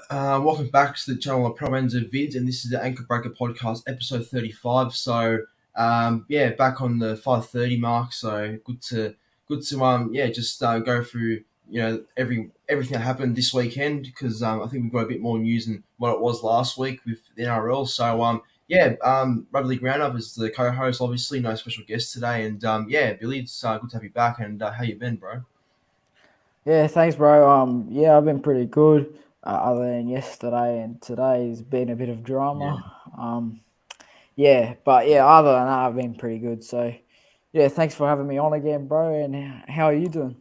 Welcome back to the channel of Pro Ends of Vidz, and this is the Anchor Breaker Podcast, episode 35. So, back on the 5:30 mark. So just go through everything that happened this weekend because I think we've got a bit more news than what it was last week with the NRL. So, Rugby League Round Up is the co-host. Obviously, no special guest today, and Billy, it's good to have you back. And how you been, bro? Yeah, thanks, bro. I've been pretty good. Other than yesterday and today's been a bit of Yeah. drama. Other than that, I've been pretty good. So, yeah, thanks for having me on again, bro. And how are you doing?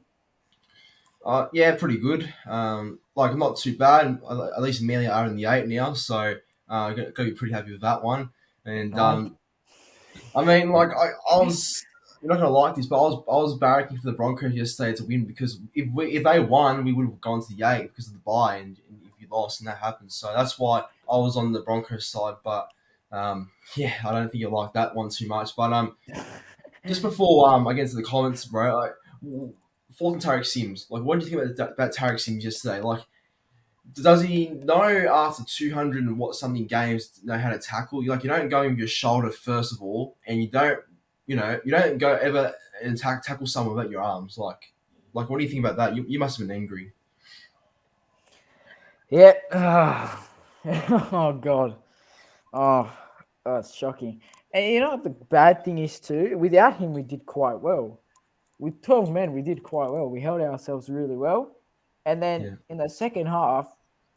Pretty good. Not too bad. At least Amelia are in the eight now, so got to be pretty happy with that one. And Nice. I was you're not gonna like this, but I was barracking for the Broncos yesterday to win because if they won, we would have gone to the eight because of the bye, and if you lost, and that happened, so that's why I was on the Broncos side. But I don't think you like that one too much. But just before I get into the comments, bro, Fulton Tarek Sims, like, what do you think about Tarek Sims yesterday? Like, does he know after 200 and what something games know how to tackle? You don't go in with your shoulder first of all, and you don't go ever and tackle someone without your arms. What do you think about that? You must have been angry. Yeah. Oh, God. Oh, that's shocking. And you know what the bad thing is, too? Without him, we did quite well. With 12 men, we did quite well. We held ourselves really well. And then Yeah. in the second half,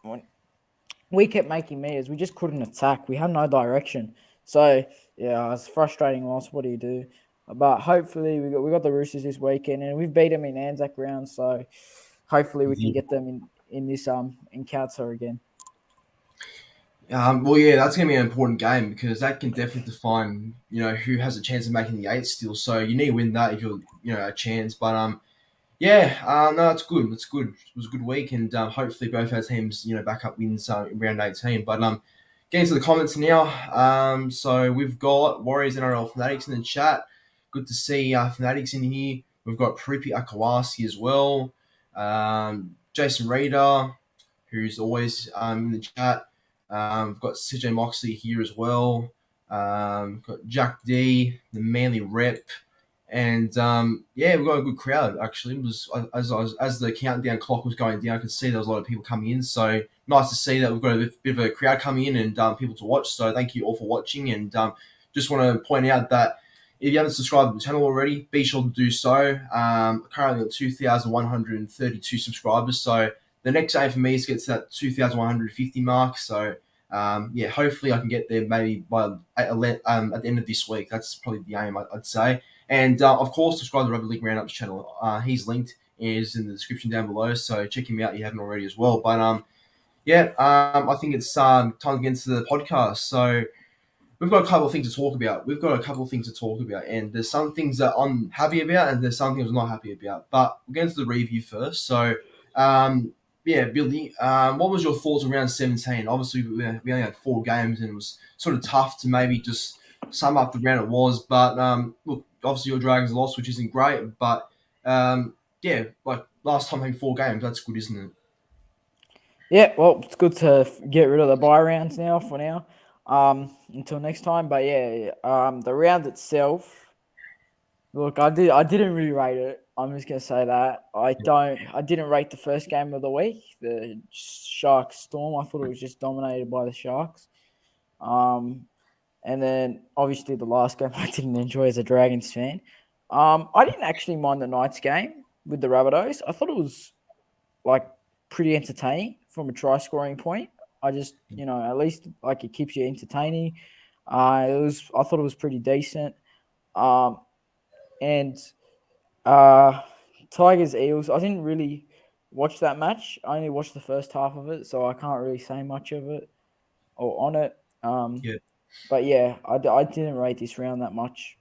when we kept making meters. We just couldn't attack. We had no direction. So yeah, it's frustrating loss. What do you do? But hopefully we got the Roosters this weekend, and we've beat them in Anzac round. So hopefully we can Yeah. get them in this encounter again. That's going to be an important game because that can definitely define, who has a chance of making the eight still. So you need to win that if you're, a chance. But no, it's good. It's good. It was a good week, and hopefully both our teams, back up wins in round 18. But getting to the comments now. So we've got Warriors NRL Fanatics in the chat. Good to see Fanatics in here. We've got Prupi Akawasi as well. Jason Reader, who's always in the chat. We've got CJ Moxley here as well. Got Jack D, the Manly rep. And we've got a good crowd actually. It was as the countdown clock was going down, I could see there was a lot of people coming in. So nice to see that we've got a bit of a crowd coming in and people to watch. So thank you all for watching. And just want to point out that if you haven't subscribed to the channel already, be sure to do so. Currently at 2,132 subscribers. So the next aim for me is to get to that 2,150 mark. So hopefully I can get there maybe by at the end of this week. That's probably the aim, I'd say. And of course, subscribe to the Rugby League Round Up channel. He's linked is in the description down below, so check him out if you haven't already as well. But I think it's time to get into the podcast. So we've got a couple of things to talk about. And there's some things that I'm happy about, and there's some things I'm not happy about. But we'll get into the review first. So, Billy, what was your thoughts on round 17? Obviously, we only had 4 games, and it was sort of tough to maybe just sum up the round it was. But look, obviously your Dragons lost, which isn't great. But like last time having 4 games, that's good, isn't it? Yeah, well, it's good to get rid of the bye rounds now for now. Until next time. But the round itself. Look, I didn't really rate it. I'm just gonna say that I didn't rate the first game of the week, the Sharks Storm. I thought it was just dominated by the Sharks. And then obviously the last game I didn't enjoy as a Dragons fan. I didn't actually mind the Knights game with the Rabbitohs. I thought it was like pretty entertaining from a try scoring point. I just at least like it keeps you entertaining. I thought it was pretty decent. Um, and uh, Tigers Eels. I didn't really watch that match. I only watched the first half of it, so I can't really say much of it or on it. Yeah. But yeah, I didn't rate this round that much.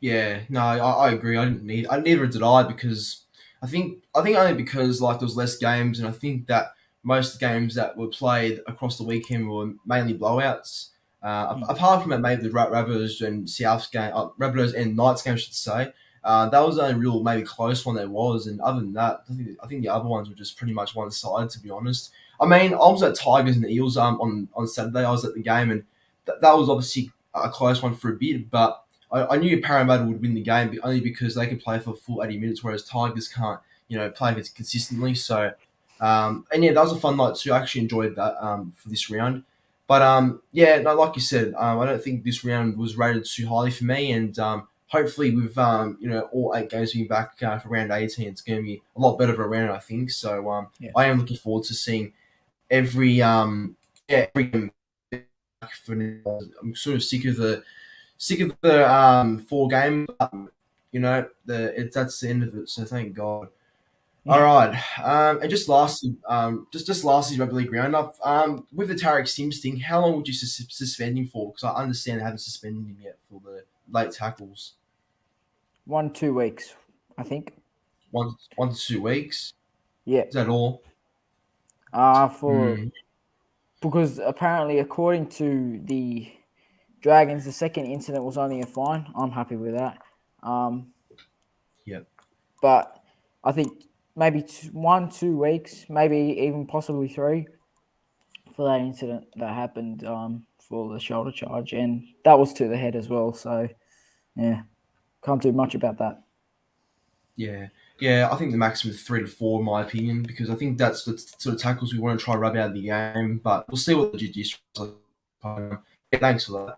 Yeah, no, I agree. Neither did I because I think only because like there was less games, and I think that most of the games that were played across the weekend were mainly blowouts. Hmm. Apart from maybe the Rabbitohs and Souths game, Rabbitohs and Knights game, I should say. That was the only real maybe close one there was, and other than that, I think the other ones were just pretty much one side, to be honest. I mean, I was at Tigers and Eels on Saturday. I was at the game, and that was obviously a close one for a bit, but I knew Parramatta would win the game only because they can play for a full 80 minutes, whereas Tigers can't, play consistently. So, and yeah, that was a fun night too. I actually enjoyed that for this round. But yeah, no, like you said, I don't think this round was rated too highly for me, and hopefully with all 8 games being back for round 18, it's going to be a lot better of a round, I think. So Yeah. I am looking forward to seeing every every game for now. I'm sort of sick of the 4 game. That's the end of it. So thank God. All Yeah. right, and just lastly, just lastly, Rugby League Round Up. With the Tarek Sims thing, how long would you suspend him for? Because I understand they haven't suspended him yet for the late tackles. 1-2 weeks, I think. 1 to 2 weeks. Yeah. Is that all? For Hmm. because apparently, according to the Dragons, the second incident was only a fine. I'm happy with that. Yep. But I think maybe 1-2 weeks, maybe even possibly 3 for that incident that happened for the shoulder charge, and that was to the head as well. So yeah, can't do much about that. Yeah. Yeah, I think the maximum is 3 to 4, in my opinion, because I think that's the sort of tackles we want to try to rub out of the game. But we'll see what the judiciary. Yeah, thanks for that.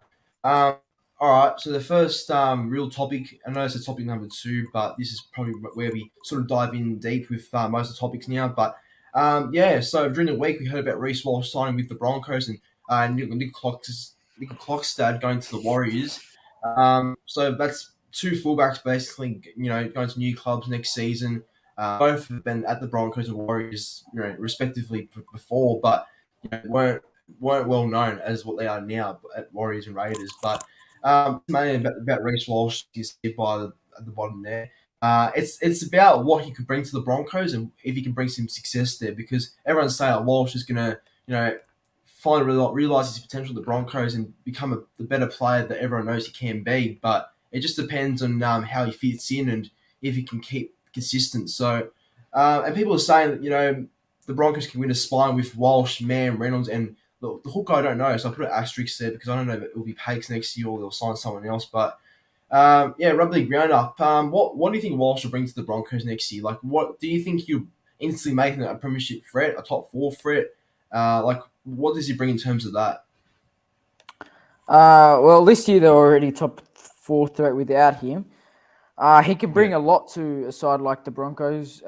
All right, so the first real topic, I know it's a topic number 2, but this is probably where we sort of dive in deep with most of the topics now. But yeah, so during the week we heard about Reece Walsh signing with the Broncos and Nick Clockstad going to the Warriors. So that's two fullbacks basically, going to new clubs next season. Both have been at the Broncos and Warriors, respectively before, but weren't well known as what they are now at Warriors and Raiders. But mainly about Reece Walsh, you see at the bottom there. It's about what he could bring to the Broncos and if he can bring some success there, because everyone's saying that Walsh is gonna, realize his potential at the Broncos and become the better player that everyone knows he can be. But it just depends on how he fits in and if he can keep consistent. So, and people are saying that the Broncos can win a spine with Walsh, Mann, Reynolds, and the hooker, I don't know, so I put an asterisk there because I don't know if it will be Pakes next year or they'll sign someone else. But yeah, Rugby League Round Up. What do you think Walsh will bring to the Broncos next year? Like, what do you think he'll instantly make a premiership threat, a top 4 threat? Like, what does he bring in terms of that? Well, this year they're already top 4 threat without him. He can bring Yeah. a lot to a side like the Broncos.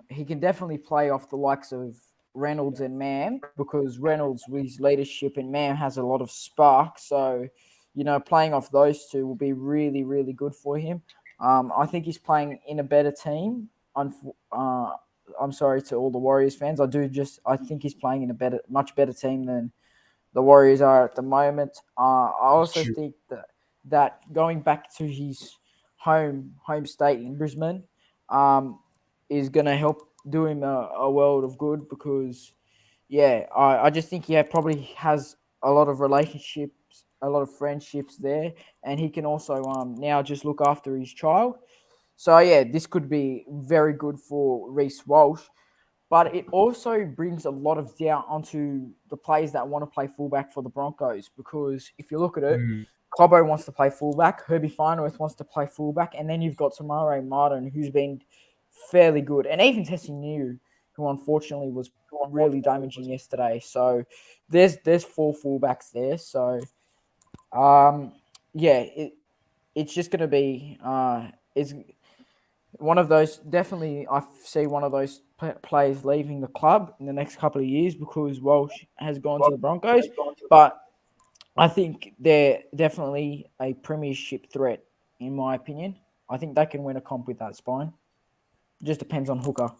He can definitely play off the likes of Reynolds and Mam, because Reynolds, with his leadership, and Mam has a lot of spark. So, playing off those two will be really, really good for him. I think he's playing in a better team. I'm sorry to all the Warriors fans. I think he's playing in a much better team than the Warriors are at the moment. I That's also true. think that going back to his home state in Brisbane is going to help do him a world of good, because yeah, I just think he probably has a lot of relationships, a lot of friendships there, and he can also now just look after his child. So yeah, this could be very good for Reece Walsh. But it also brings a lot of doubt onto the players that want to play fullback for the Broncos, because if you look at it, Mm, Cobbo wants to play fullback, Herbie Farnworth wants to play fullback, and then you've got Tamare Martin, who's been fairly good, and even Tessie New, who unfortunately was really damaging yesterday. So there's 4 fullbacks there. So yeah, it's just going to be it's one of those. Definitely, I see one of those players leaving the club in the next couple of years, because Walsh has gone to the Broncos. But I think they're definitely a premiership threat, in my opinion. I think they can win a comp with that spine. Just depends on Hooker.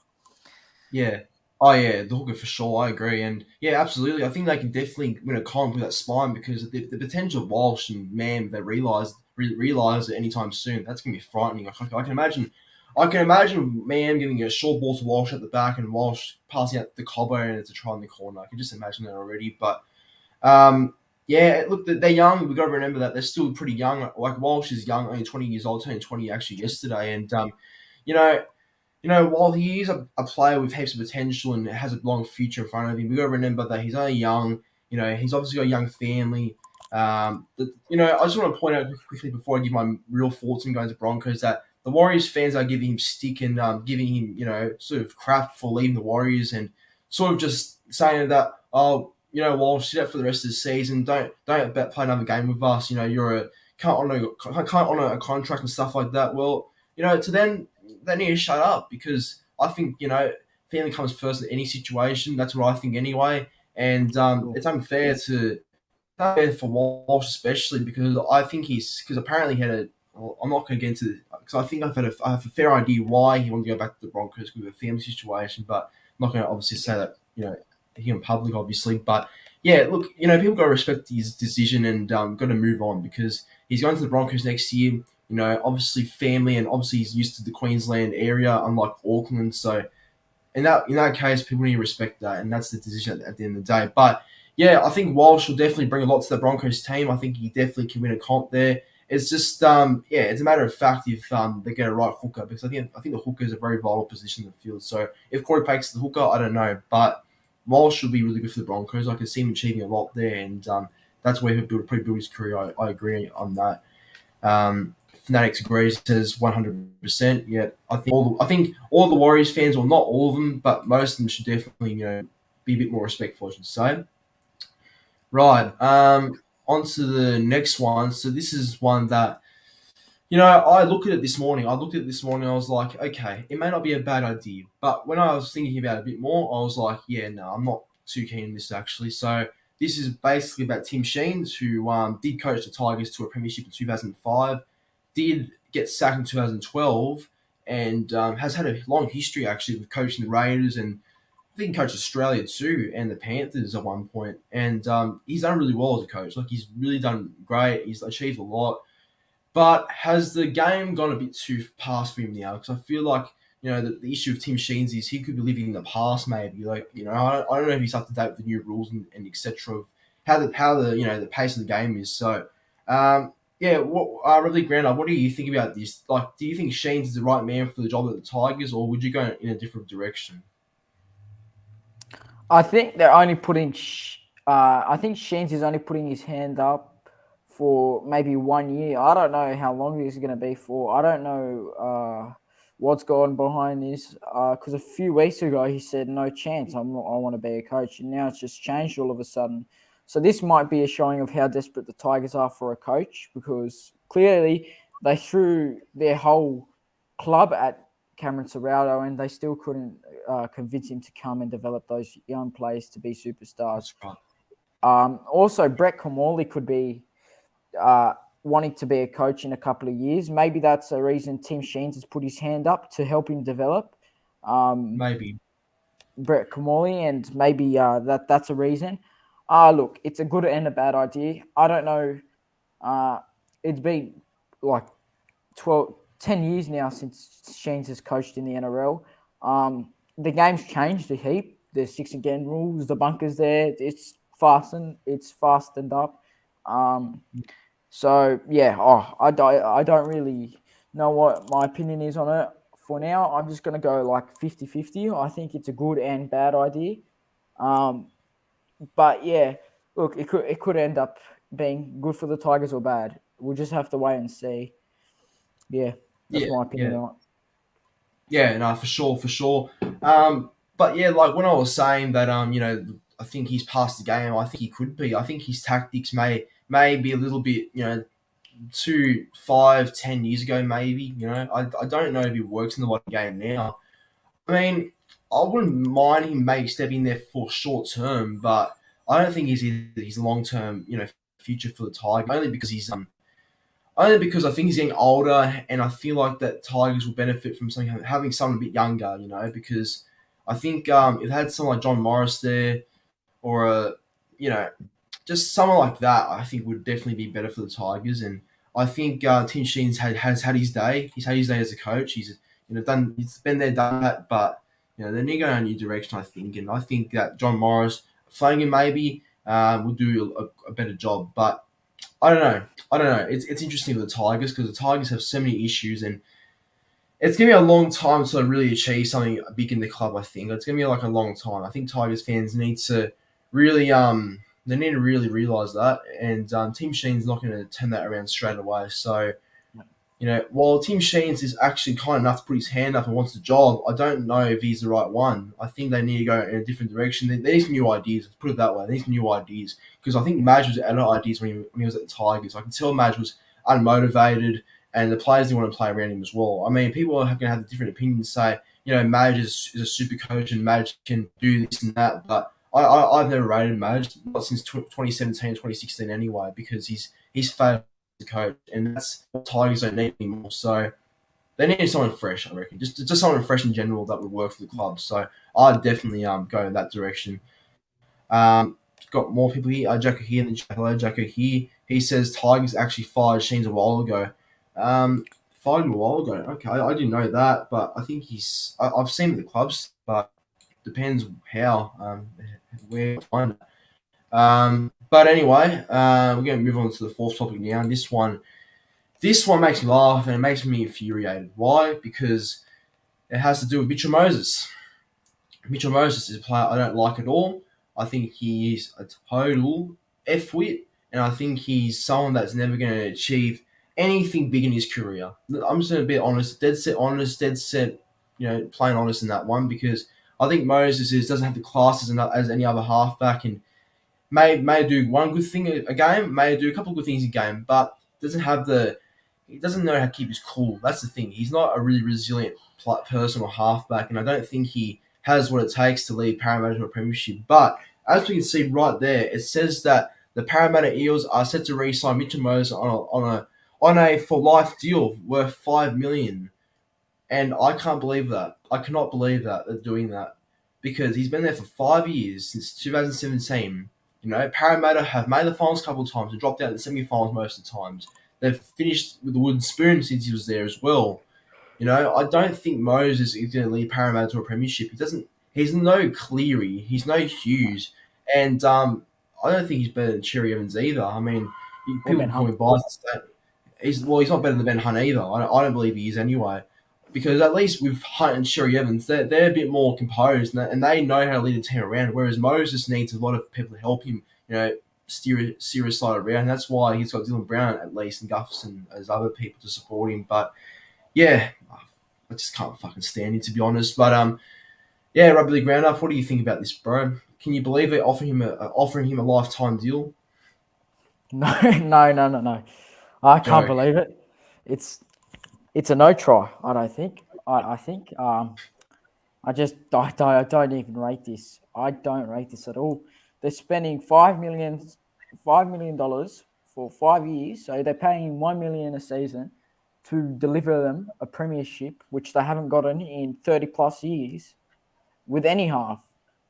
yeah. Oh yeah, the hooker for sure. I agree, and yeah, absolutely. I think they can definitely win a comp with that spine because the potential of Walsh and Mam, they realize it anytime soon. That's gonna be frightening. I can imagine. I can imagine Mam giving a short ball to Walsh at the back and Walsh passing out the Cobbo and it's a try in the corner. I can just imagine that already. But Yeah, look, they're young. We've got to remember that they're still pretty young. Like Walsh is young, only 20 years old, turned 20 actually True. yesterday. And, you know, while he is a player with heaps of potential and has a long future in front of him, we've got to remember that he's only young. He's obviously got a young family. I just want to point out quickly before I give my real thoughts on going to Broncos that the Warriors fans are giving him stick and giving him, sort of crap for leaving the Warriors and sort of just saying that, oh, Walsh, sit out for the rest of the season. Don't play another game with us. You're a can't honor a contract and stuff like that. Well, to them they need to shut up because I think family comes first in any situation. That's what I think anyway, and Sure. it's unfair for Walsh especially because I think because apparently he had a. Well, I'm not going to get into because I think I have a fair idea why he wanted to go back to the Broncos with a family situation, but I'm not going to obviously say that here in public, obviously. But yeah, look, people got to respect his decision and got to move on because he's going to the Broncos next year. Obviously family, and obviously he's used to the Queensland area, unlike Auckland. So in that case, people need to respect that, and that's the decision at the end of the day. But yeah, I think Walsh will definitely bring a lot to the Broncos team. I think he definitely can win a comp there. It's just it's a matter of fact if they get a right hooker because I think the hooker is a very vital position in the field. So if Corey Pake's the hooker, I don't know, but Walsh will be really good for the Broncos. I can see him achieving a lot there, and that's where he'll probably build his career. I agree on that. Fanatics agrees, says 100%. Yeah, I think all the Warriors fans, well, not all of them, but most of them should definitely be a bit more respectful, I should say. Right. On to the next one. So this is one that I looked at it this morning. I was like, okay, it may not be a bad idea, but when I was thinking about it a bit more, I was like, yeah, no, I'm not too keen on this actually. So this is basically about Tim Sheens, who did coach the Tigers to a premiership in 2005, did get sacked in 2012, and has had a long history actually with coaching the Raiders and I think he coached Australia too and the Panthers at one point. And he's done really well as a coach. Like he's really done great. He's achieved a lot. But has the game gone a bit too past for him now? Because I feel like the issue of Tim Sheens is he could be living in the past. Maybe like I don't know if he's up to date with the new rules and etc. Of how the pace of the game is. So yeah, really, Grant, what do you think about this? Like, do you think Sheens is the right man for the job at the Tigers, or would you go in a different direction? I think they're only putting. I think Sheens is only putting his hand up for maybe 1 year. I don't know how long this is going to be for. I don't know what's going behind this. Because a few weeks ago he said no chance. I want to be a coach, and now it's just changed all of a sudden. So this might be a showing of how desperate the Tigers are for a coach because clearly they threw their whole club at Cameron Serrato and they still couldn't convince him to come and develop those young players to be superstars. That's right. Also, Brett Kamali could be wanting to be a coach in a couple of years. Maybe that's a reason Tim Sheens has put his hand up to help him develop Maybe. Brett Kamali, and maybe that's a reason. Look, it's a good and a bad idea. I don't know. It's been like 10 years now since Sheens has coached in the NRL. The game's changed a heap. There's 6 again rules, the bunkers there. It's fastened up. So yeah, I don't really know what my opinion is on it for now. I'm just gonna go like 50-50. I think it's a good and bad idea. But yeah, look, it could end up being good for the Tigers or bad. We'll just have to wait and see. Yeah, that's Yeah, my opinion yeah. on it. Yeah, no, for sure, for sure. But yeah, like when I was saying that, I think he's past the game. I think he could be. I think his tactics may be a little bit, 5, 10 years ago, maybe. I don't know if he works in the modern game now. I mean, I wouldn't mind him maybe stepping there for short term, but I don't think he's long term, future for the Tigers. Only because I think he's getting older, and I feel like that Tigers will benefit from having someone a bit younger. Because I think if they had someone like John Morris there, or you know, just someone like that, I think would definitely be better for the Tigers. And I think Tim Sheens has had his day. He's had his day as a coach. He's been there, done that. But they need to go in a new direction, I think. And I think that John Morris, Flanagan maybe. will do a better job. But I don't know. I don't know. It's interesting with the Tigers because the Tigers have so many issues, and it's gonna be a long time to really achieve something big in the club. I think it's gonna be like a long time. I think Tigers fans need to really they need to really realize that, and Team Sheen's not going to turn that around straight away. So while Tim Sheens is actually kind enough to put his hand up and wants the job, I don't know if he's the right one. I think they need to go in a different direction. They need some new ideas. Let's put it that way. They need some new ideas because I think Madge was out of ideas when he was at the Tigers. I can tell Madge was unmotivated, and the players didn't want to play around him as well. I mean, people are going to have different opinions. Say, Madge is a super coach and Madge can do this and that, but I've never rated Madge, not since 2017, 2016 anyway, because he's failed as a coach, and that's what Tigers don't need anymore. So they need someone fresh, I reckon. Just someone fresh in general that would work for the club. So I'd definitely go in that direction. Got more people here. Jacko here in the chat. Hello, Jacko here. He says Tigers actually fired Sheens a while ago. Fired him a while ago. Okay, I didn't know that, but I think I've seen him at the clubs, but depends how, where to find it. But anyway, we're going to move on to the fourth topic now. This one makes me laugh and it makes me infuriated. Why? Because it has to do with Mitchell Moses. Mitchell Moses is a player I don't like at all. I think he is a total F-wit, and I think he's someone that's never going to achieve anything big in his career. I'm just going to be honest, dead set, plain honest in that one, because I think Moses doesn't have the class as any other halfback, and may do one good thing a game, may do a couple of good things a game, but he doesn't know how to keep his cool. That's the thing. He's not a really resilient person or halfback, and I don't think he has what it takes to lead Parramatta to a premiership. But as we can see right there, it says that the Parramatta Eels are set to re-sign Mitchell Moses on a for life deal worth $5 million, and I can't believe that. I cannot believe that they're doing that because he's been there for 5 years since 2017. Parramatta have made the finals a couple of times and dropped out in the semi-finals most of the times. They've finished with the wooden spoon since he was there as well. I don't think Moses is going to lead Parramatta to a premiership. He's no Cleary. He's no Hughes. And I don't think he's better than Cherry Evans either. I mean, people call me biased. He's not better than Ben Hunt either. I don't believe he is anyway. Because at least with Hunt and Cherry Evans, they're a bit more composed and they know how to lead the team around. Whereas Moses needs a lot of people to help him, steer his side around. That's why he's got Dylan Brown at least and Gufferson as other people to support him. But yeah, I just can't fucking stand him, to be honest. But Rugby League Round Up, what do you think about this, bro? Can you believe it? Offering him a lifetime deal? No. I can't believe it. It's a no try. I don't think. I think. I don't even rate this. I don't rate this at all. They're spending $5 million for 5 years, so they're paying $1 million a season to deliver them a premiership, which they haven't gotten in 30 plus years with any half.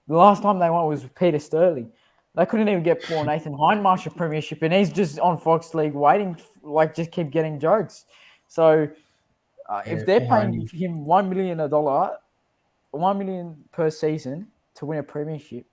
The last time they won was with Peter Sterling. They couldn't even get poor Nathan Hindmarsh a premiership, and he's just on Fox League waiting, just keep getting jokes. So if they're paying him $1 million per season to win a premiership,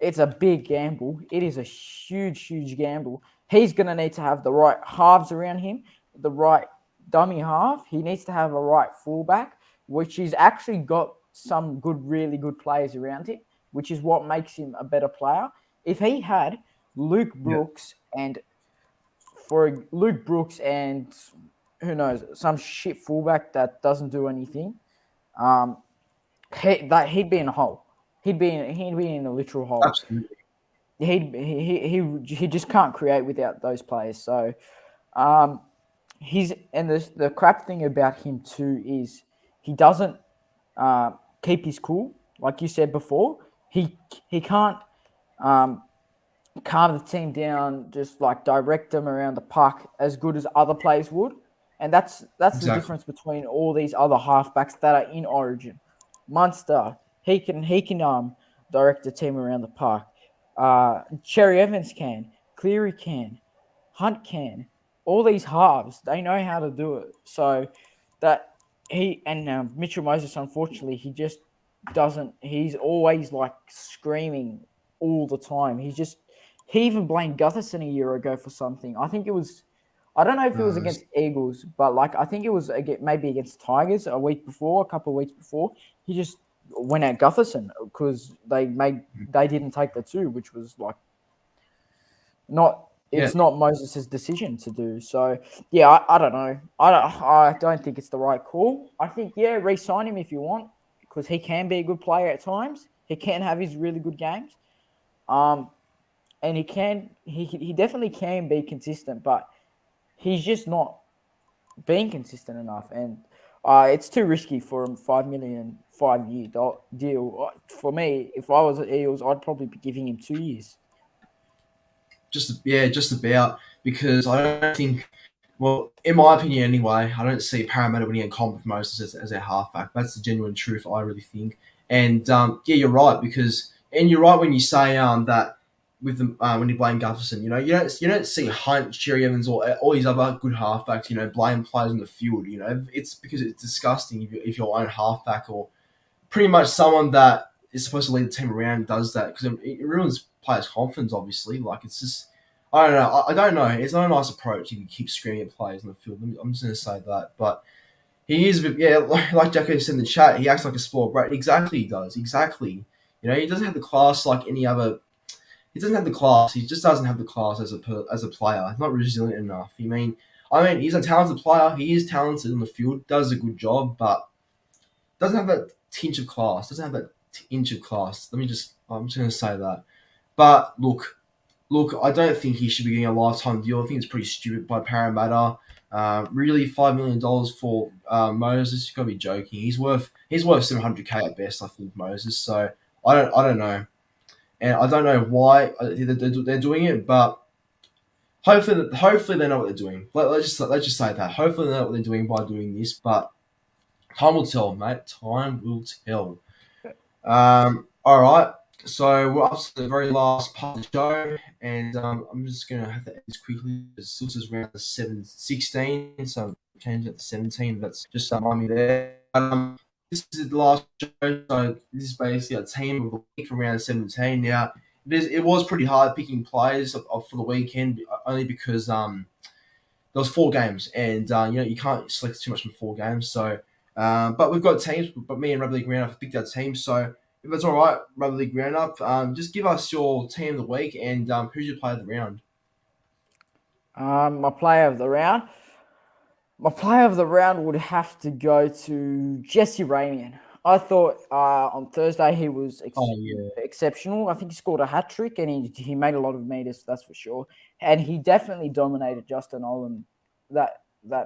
it's a big gamble. It is a huge, huge gamble. He's going to need to have the right halves around him, the right dummy half. He needs to have a right fullback, which he's actually got some really good players around him, which is what makes him a better player. If he had Luke Brooks and who knows, some shit fullback that doesn't do anything, he'd be in a hole. He'd be in a literal hole. Absolutely. He just can't create without those players. So, the crap thing about him too is he doesn't keep his cool. Like you said before, he can't calm the team down, just like direct them around the park as good as other players would. And that's exactly the difference between all these other halfbacks that are in Origin. Munster, he can direct the team around the park. Cherry Evans can, Cleary can, Hunt can. All these halves, they know how to do it. So that Mitchell Moses, unfortunately, he just doesn't. He's always like screaming all the time. He even blamed Gutherson a year ago for something. I think it was, I don't know if it was Uh, against Eagles, but like I think it was maybe against Tigers a week before, a couple of weeks before. He just went at Gutherson because they didn't take the two, which was like not. yeah, It's not Moses' decision to do. So yeah, I don't know. I don't think it's the right call. I think yeah, re-sign him if you want because he can be a good player at times. He can have his really good games. Um, and he definitely can be consistent, but he's just not being consistent enough, and it's too risky for him. 5 million 5 year deal for me. If I was at Eels, I'd probably be giving him 2 years. just about because I don't think. Well, in my opinion, anyway, I don't see Parramatta winning a comp with Moses as their halfback. That's the genuine truth, I really think. And yeah, you're right and you're right when you say that with the when you blame Gutherson, you don't see Hunt, Cherry Evans, or all these other good halfbacks, blame players on the field. It's because it's disgusting if your own halfback or pretty much someone that is supposed to lead the team around does that because it ruins players' confidence. Obviously, like it's just I don't know. I don't know. It's not a nice approach if you keep screaming at players in the field. I'm just going to say that, but he is, yeah, like Jacko said in the chat, he acts like a spoiled brat. Exactly, he does. Exactly. He doesn't have the class like any other. He doesn't have the class. He just doesn't have the class as a player. He's not resilient enough. I mean, he's a talented player. He is talented in the field. Does a good job, but doesn't have that tinge of class. Doesn't have that inch of class. I'm just going to say that. But look, I don't think he should be getting a lifetime deal. I think it's pretty stupid by Parramatta. Really, $5 million for Moses. You've got to be joking. He's worth 700K at best. I think Moses. So I don't know, and I don't know why they're doing it, but hopefully they know what they're doing. Let's just say that. Hopefully they know what they're doing by doing this, but time will tell, mate. Time will tell. All right. So we're up to the very last part of the show, and I'm just gonna have to end this quickly. This is around the 7:16, so I'm changing it to 17. That's just remind me there. This is the last show, so this is basically a team of the week from round 17. Now, it was pretty hard picking players for the weekend, only because there was 4 games, and you can't select too much from 4 games. So, but we've got teams. But me and Rugby League Round Up have picked our team. So if it's all right, Rugby League Round Up, just give us your team of the week and who's your player of the round. My player of the round. My player of the round would have to go to Jesse Ramian. I thought on Thursday he was Oh yeah, exceptional. I think he scored a hat trick and he made a lot of meters, that's for sure. And he definitely dominated Justin Olam that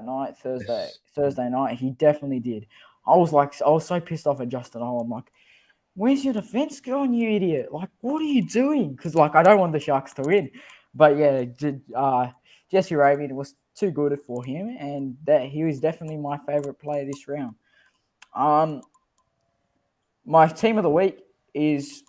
night, yes. Thursday night. He definitely did. I was so pissed off at Justin Olam. Like, where's your defense going, you idiot? Like, what are you doing? Because like I don't want the Sharks to win. But yeah, Jesse Ramian was too good for him, and that he was definitely my favorite player this round. Um, my team of the week is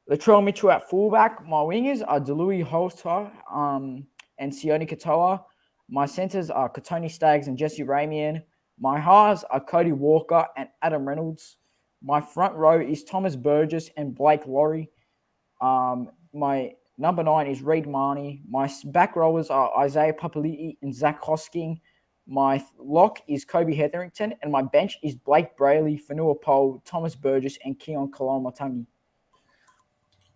Latrell Mitchell at fullback. My wingers are Delui Holter and Sione Katoa. My centers are Katoni Staggs and Jesse Ramian. My halves are Cody Walker and Adam Reynolds. My front row is Thomas Burgess and Blake Laurie. My number 9 is Reid Marnie. My back rowers are Isaiah Papali'i and Zach Hosking. My lock is Kobe Hetherington, and my bench is Blake Brayley, Fanua Pole, Thomas Burgess, and Keon Kalamatangi.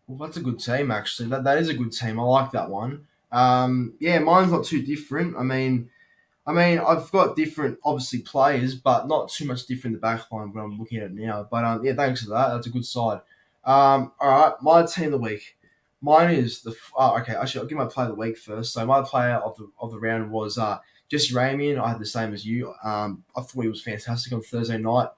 Well, that's a good team actually. That is a good team. I like that one. Yeah, mine's not too different. I mean, I've got different, obviously, players, but not too much different in the back line when I'm looking at it now. But yeah, thanks for that. That's a good side. All right, my team of the week. Mine is okay. Actually, I'll give my player of the week first. So my player of the round was Jesse Ramian. I had the same as you. I thought he was fantastic on Thursday night.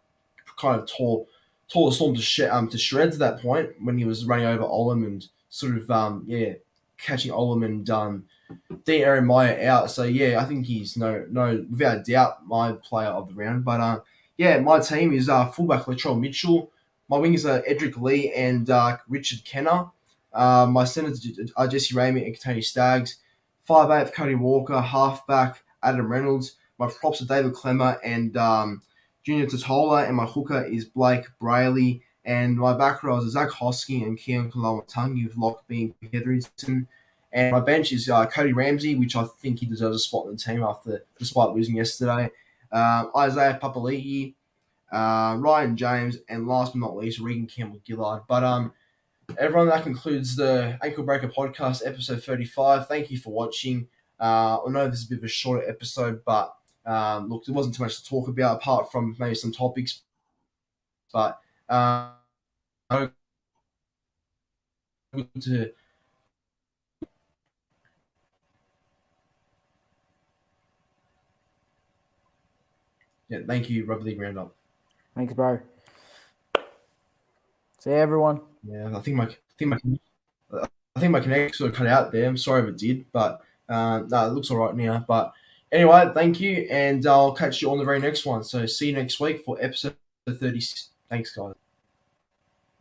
Kind of tore the Storm to shreds at that point when he was running over Olam and sort of yeah catching Olam and Dean Aaron Meyer out. So yeah, I think he's no without a doubt my player of the round. But yeah, my team is fullback Latrell Mitchell. My wingers are Edric Lee and Richard Kenner. My centers are Jesse Ramian and Katoni Staggs. 5'8" Cody Walker, halfback Adam Reynolds. My props are David Clemmer and Junior Totola, and my hooker is Blake Brayley. And my back rows are Zach Hosking and Keon Kalamatangi, with lock being Hetherington. And my bench is Cody Ramsey, which I think he deserves a spot in the team despite losing yesterday. Isaiah Papali'i, Ryan James, and last but not least, Regan Campbell-Gillard. But everyone, that concludes the Ankle Breaker Podcast, episode 35. Thank you for watching. I know this is a bit of a shorter episode, but look, there wasn't too much to talk about apart from maybe some topics. But good to thank you, Rugby League Round Up. Thanks, bro. See you, everyone. Yeah, I think my connection sort of cut out there. I'm sorry if it did, but no, it looks all right now. But anyway, thank you, and I'll catch you on the very next one. So see you next week for episode 30. Thanks, guys.